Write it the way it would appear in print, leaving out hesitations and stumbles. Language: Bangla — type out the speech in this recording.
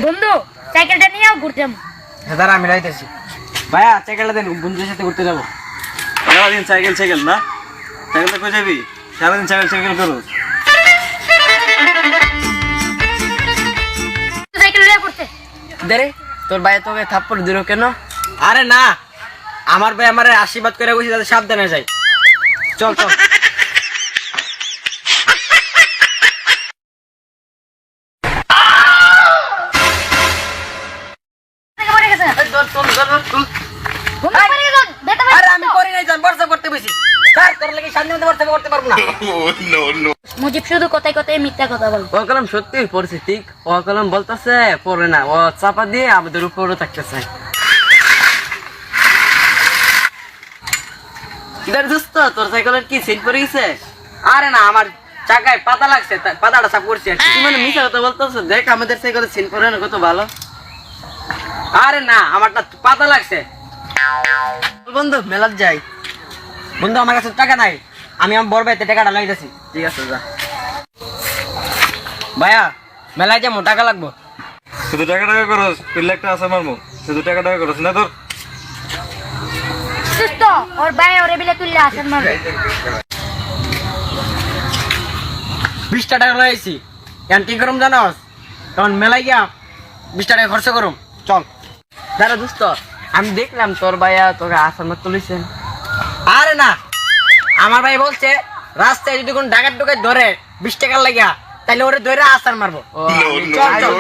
বন্ধু সাইকেলটা নিয়ে ঘুরতে যাবো। হ্যাঁ দাঁড়া আমি রাইতেছি। ভাইয়া সাইকেলটা দেন, বন্ধুদের সাথে ঘুরতে যাবো। সারাদিন সাইকেল সাইকেল না, সাইকেলটা কই যাবি? সারাদিন সাইকেল সাইকেল করো। সাইকেল নিয়ে ঘুরতে দেরে তোর ভাই তোকে থাপ্পড় দিল কেন? আরে না, আমার ভাই আমারে আশীর্বাদ করে বসে যাতে সাবধানে যাই। চল চল। পড়ে গেছে। বন্ধু পড়ে গেছে, বেটা ভাই। আরে আমি করি নাই, জান বর্ষা করতে বসি। স্যার তোর লাগি শান্তি মতো বর্ষা করতে পারবো না। মুজিব শুধু কথায় কথায় মিথ্যা কথা বলে। ও কলম সত্যি পড়ছে ঠিক, ও কলম বলতেছে পড়ে না, ও চাপা দিয়ে আমাদের উপরও থাকতেছে। কিদার দোস্ত তোর সাইকেলের কি সিট পড়ে গেছে? আরে না, আমার চাকায় পাতা লাগছে, পাতাটা চাপ করছে। তুই মানে মিথ্যা কথা বলতেছ? দেখ আমাদের সাইকেলের সিট পড়ে না, কত ভালো। আরে না, আমারটা পাতা লাগছে। বন্ধু মেলাত যাই। বন্ধু আমার কাছে টাকা নাই, আমি আমার বড় ভাইতে টাকাটা লাগাইতেছি। ঠিক আছে যা। ভাইয়া মেলায় যাবো, টাকা লাগবো। শুধু টাকা টাকা করস, পিল্লা একটা আছে মারমু। শুধু টাকা টাকা করস না তোর। সুস্থ ওর ভাই ওরে বিলে তুললে আসেন মারবে। 20 টাকা লাগাইছি, এখন কি করুম জানোস? তখন মেলায় গিয়া 20 টাকা খরচ করুম। চল দাঁড়া দোস্ত, আমি দেখলাম তোর ভাইয়া তোকে আসার মত তুলিছেন। আরে না, আমার ভাই বলছে রাস্তায় যদি কোন ডাকাত ডুকাত ধরে 20 টাকা লাগিয়া, তাহলে ওরে ধরে আসার মারবো। চল চল।